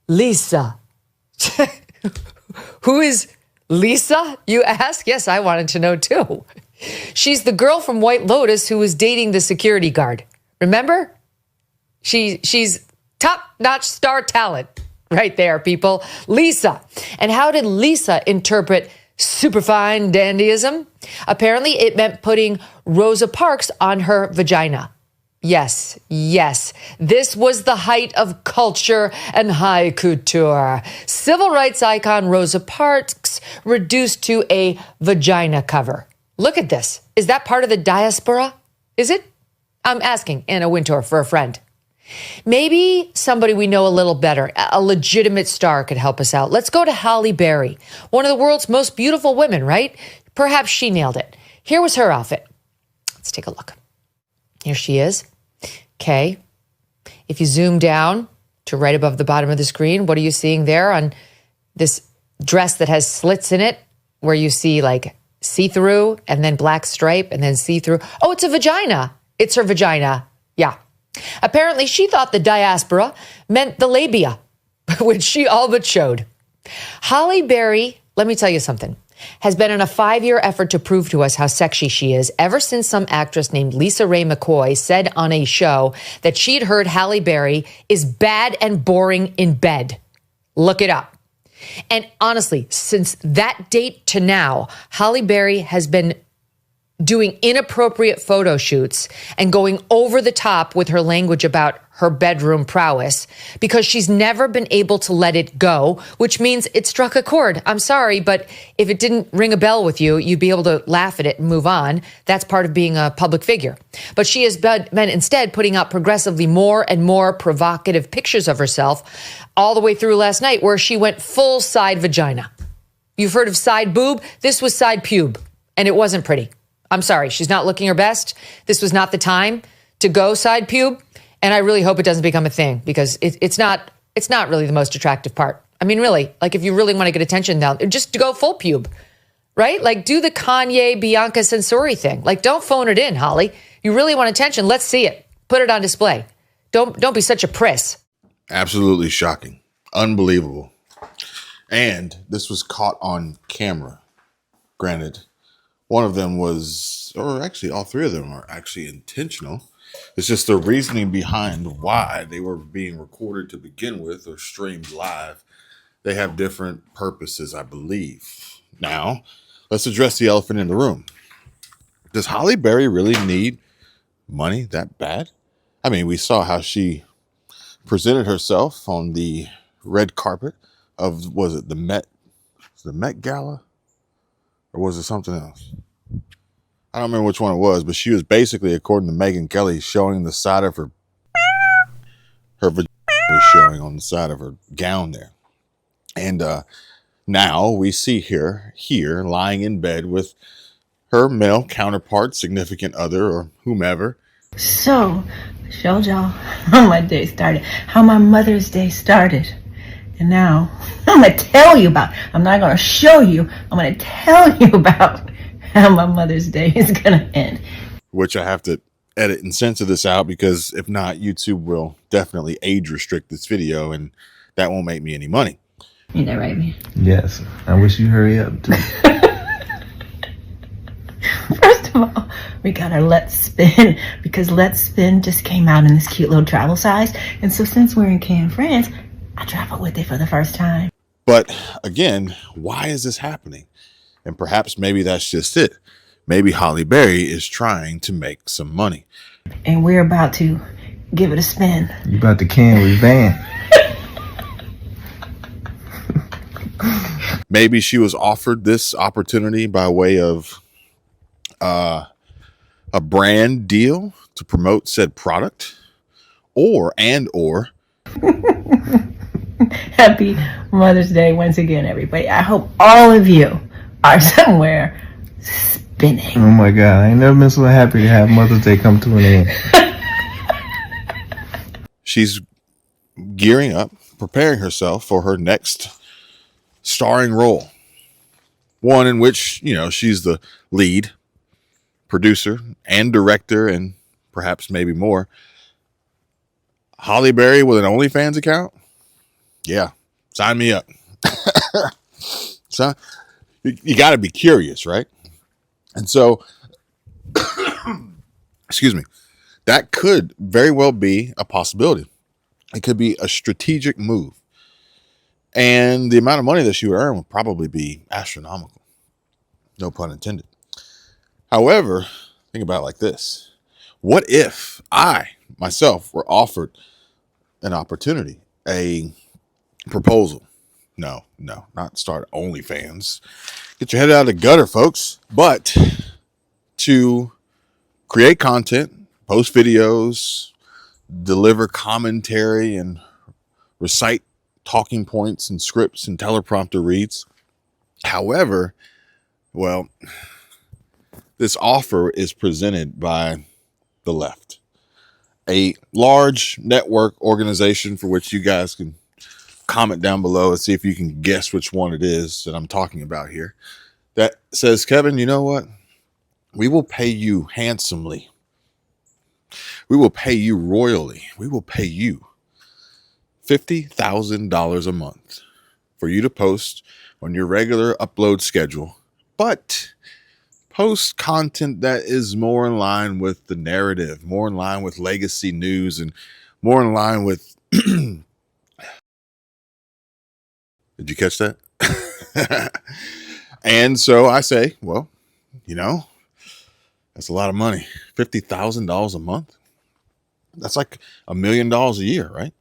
Lisa. Who is Lisa, you ask? Yes, I wanted to know too. She's the girl from White Lotus who was dating the security guard. Remember? She's top-notch star talent right there, people. Lisa. And how did Lisa interpret superfine dandyism? Apparently, it meant putting Rosa Parks on her vagina. Yes. This was the height of culture and high couture. Civil rights icon Rosa Parks reduced to a vagina cover. Look at this. Is that part of the diaspora? Is it? I'm asking Anna Wintour for a friend. Maybe somebody we know a little better, a legitimate star could help us out. Let's go to Halle Berry, one of the world's most beautiful women, right? Perhaps she nailed it. Here was her outfit. Let's take a look. Here she is. Okay. If you zoom down to right above the bottom of the screen, what are you seeing there on this dress that has slits in it where you see like see-through and then black stripe and then see-through? Oh, it's a vagina. It's her vagina. Yeah. Apparently, she thought the diaspora meant the labia, which she all but showed. Halle Berry, let me tell you something, has been on a 5-year effort to prove to us how sexy she is ever since some actress named Lisa Ray McCoy said on a show that she'd heard Halle Berry is bad and boring in bed. Look it up. And honestly, since that date to now, Halle Berry has been doing inappropriate photo shoots and going over the top with her language about her bedroom prowess because she's never been able to let it go, which means it struck a chord. I'm sorry, but if it didn't ring a bell with you, you'd be able to laugh at it and move on. That's part of being a public figure. But she has been instead putting out progressively more and more provocative pictures of herself all the way through last night where she went full side vagina. You've heard of side boob? This was side pube, and it wasn't pretty. I'm sorry, she's not looking her best. This was not the time to go side pube. And I really hope it doesn't become a thing because it's not really the most attractive part. I mean, really, like if you really want to get attention down, just to go full pube, right? Like do the Kanye, Bianca Censori thing. Like don't phone it in, Holly. You really want attention? Let's see it. Put it on display. Don't be such a priss. Absolutely shocking. Unbelievable. And this was caught on camera. Granted, one of them was, or actually all three of them are actually intentional. It's just the reasoning behind why they were being recorded to begin with or streamed live. They have different purposes, I believe. Now, let's address the elephant in the room. Does Halle Berry really need money that bad? I mean, we saw how she presented herself on the red carpet of, was it the Met Gala? Or was it something else? I don't remember which one it was, but she was basically, according to Megyn Kelly, showing the side of her vagina was showing on the side of her gown there. And now we see her here lying in bed with her male counterpart, significant other, or whomever. So, showed y'all how my day started, how my Mother's Day started. And now I'm going to tell you about, I'm not going to show you, I'm going to tell you about how my Mother's Day is going to end. Which I have to edit and censor this out because if not, YouTube will definitely age restrict this video and that won't make me any money. Ain't that right, man? Yes. I wish you hurry up too. First of all, we got our Let's Spin because Let's Spin just came out in this cute little travel size. And so since we're in Cannes, France, I traveled with it for the first time. But again, why is this happening? And perhaps maybe that's just it. Maybe Halle Berry is trying to make some money. And we're about to give it a spin. You about to Cannes with Van. Maybe she was offered this opportunity by way of a brand deal to promote said product or Happy Mother's Day once again, everybody. I hope all of you are somewhere spinning. Oh my God, I ain't never been so happy to have Mother's Day come to an end. She's gearing up, preparing herself for her next starring role. One in which, you know, she's the lead producer and director and perhaps maybe more. Halle Berry with an OnlyFans account? Yeah, sign me up. So you got to be curious, right? And so, excuse me, that could very well be a possibility. It could be a strategic move. And the amount of money that she would earn would probably be astronomical. No pun intended. However, think about it like this. What if I, myself, were offered an opportunity, a proposal? No, not start OnlyFans. Get your head out of the gutter, folks. But to create content, post videos, deliver commentary, and recite talking points and scripts and teleprompter reads. However, well, this offer is presented by the left, a large network organization for which you guys can comment down below and see if you can guess which one it is that I'm talking about here, that says, Kevin, you know what? We will pay you handsomely. We will pay you royally. We will pay you $50,000 a month for you to post on your regular upload schedule, but post content that is more in line with the narrative, more in line with legacy news, and more in line with did you catch that? And so I say, well, that's a lot of money. $50,000 a month. That's like $1 million a year, right?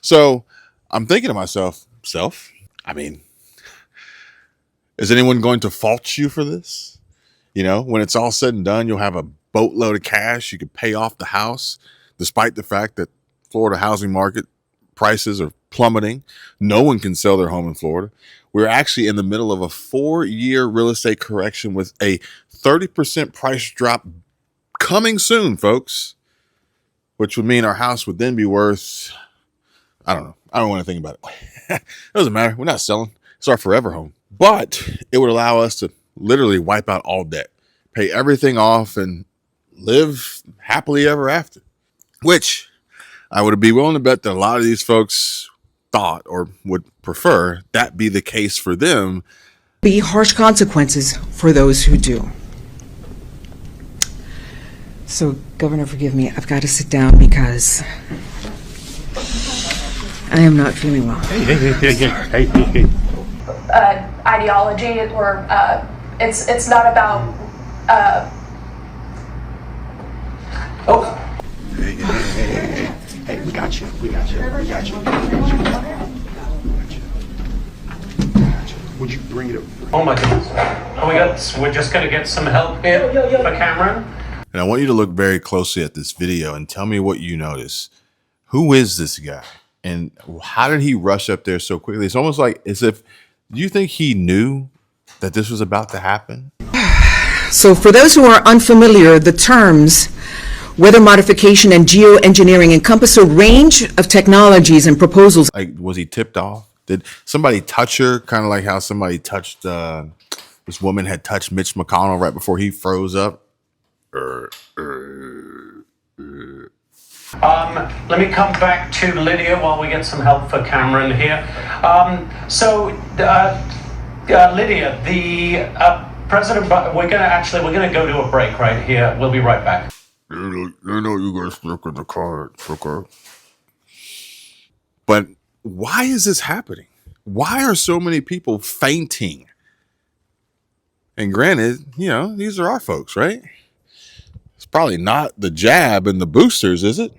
So I'm thinking to myself, is anyone going to fault you for this? When it's all said and done, you'll have a boatload of cash. You could pay off the house, despite the fact that Florida housing market prices are plummeting. No one can sell their home in Florida. We're actually in the middle of a 4-year real estate correction with a 30% price drop coming soon, folks, which would mean our house would then be worth, I don't know. I don't want to think about it. It doesn't matter. We're not selling. It's our forever home. But it would allow us to literally wipe out all debt, pay everything off, and live happily ever after, which I would be willing to bet that a lot of these folks thought or would prefer that be the case for them. Be harsh consequences for those who do. So, Governor, forgive me. I've got to sit down because I am not feeling well. Hey. Ideology, or it's not about. Hey, we got you. Would you bring it up? Oh my goodness. We're just going to get some help here for Cameron. And I want you to look very closely at this video and tell me what you notice. Who is this guy? And how did he rush up there so quickly? It's almost like as if, do you think he knew that this was about to happen? So for those who are unfamiliar, the terms weather modification and geoengineering encompass a range of technologies and proposals. Like, was he tipped off? Did somebody touch her? Kind of like how somebody touched, this woman had touched Mitch McConnell right before he froze up. Let me come back to Lydia while we get some help for Cameron here. Lydia, the President, we're gonna go to a break right here. We'll be right back. They know you guys look at the card, okay? But why is this happening? Why are so many people fainting? And granted, these are our folks, right? It's probably not the jab and the boosters, is it?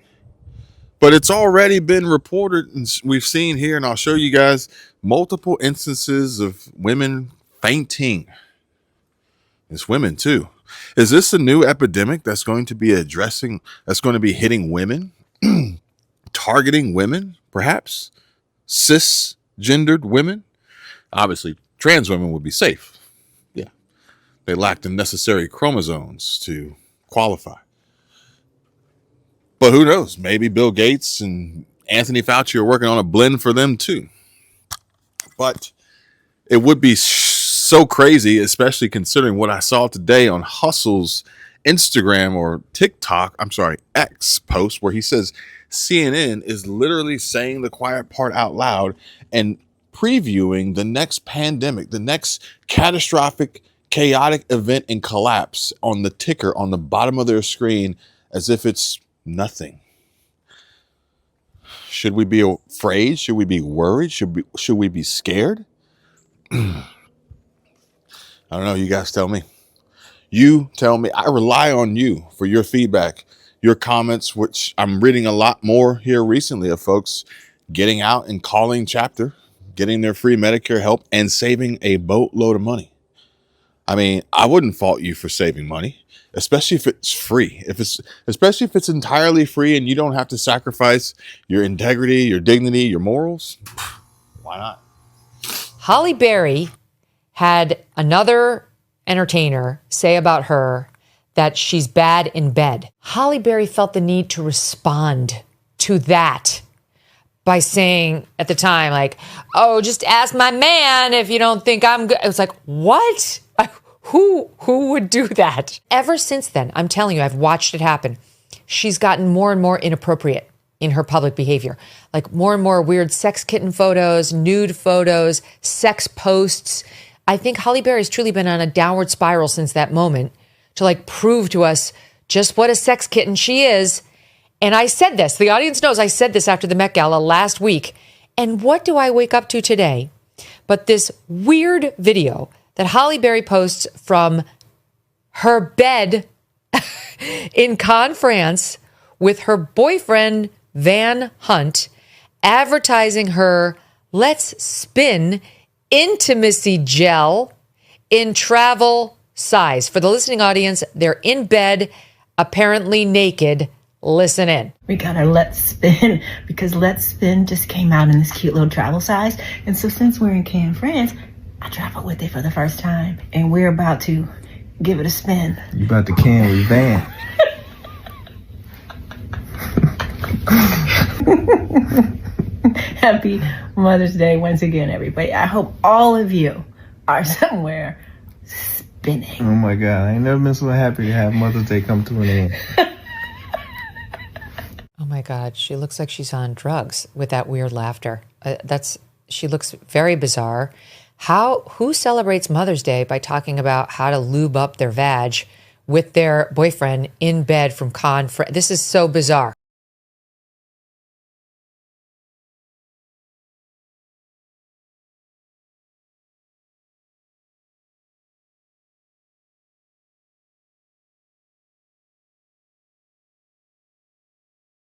But it's already been reported, and we've seen here, and I'll show you guys multiple instances of women fainting. It's women too. Is this a new epidemic that's going to be hitting women, targeting women, perhaps cisgendered women? Obviously, trans women would be safe. Yeah, they lack the necessary chromosomes to qualify. But who knows? Maybe Bill Gates and Anthony Fauci are working on a blend for them too. But it would be so crazy, especially considering what I saw today on Hustle's Instagram or TikTok, I'm sorry, X post where he says CNN is literally saying the quiet part out loud and previewing the next pandemic, the next catastrophic, chaotic event and collapse on the ticker on the bottom of their screen as if it's nothing. Should we be afraid? Should we be worried? Should we be scared? I don't know. You guys tell me. You tell me. I rely on you for your feedback, your comments, which I'm reading a lot more here recently of folks getting out and calling Chapter, getting their free Medicare help and saving a boatload of money. I mean, I wouldn't fault you for saving money, especially if it's free. Especially if it's entirely free and you don't have to sacrifice your integrity, your dignity, your morals. Why not? Halle Berry had another entertainer say about her that she's bad in bed. Halle Berry felt the need to respond to that by saying at the time, like, oh, just ask my man if you don't think I'm good. It was like, what? Who would do that? Ever since then, I'm telling you, I've watched it happen. She's gotten more and more inappropriate in her public behavior, like more and more weird sex kitten photos, nude photos, sex posts. I think Halle Berry's truly been on a downward spiral since that moment to like prove to us just what a sex kitten she is. And I said this, the audience knows I said this after the Met Gala last week. And what do I wake up to today? But this weird video that Halle Berry posts from her bed in Cannes, France, with her boyfriend, Van Hunt, advertising her Let's Spin intimacy gel in travel size. For the listening audience, they're in bed, apparently naked. Listen in. We got our Let's Spin because Let's Spin just came out in this cute little travel size. And so since we're in Cannes, France, I traveled with it for the first time. And we're about to give it a spin. You about to can with Van. Happy Mother's Day once again, everybody. I hope all of you are somewhere spinning. Oh my God, I ain't never been so happy to have Mother's Day come to an end. Oh my God, she looks like she's on drugs with that weird laughter. She looks very bizarre. Who celebrates Mother's Day by talking about how to lube up their vag with their boyfriend in bed from Cannes? This is so bizarre.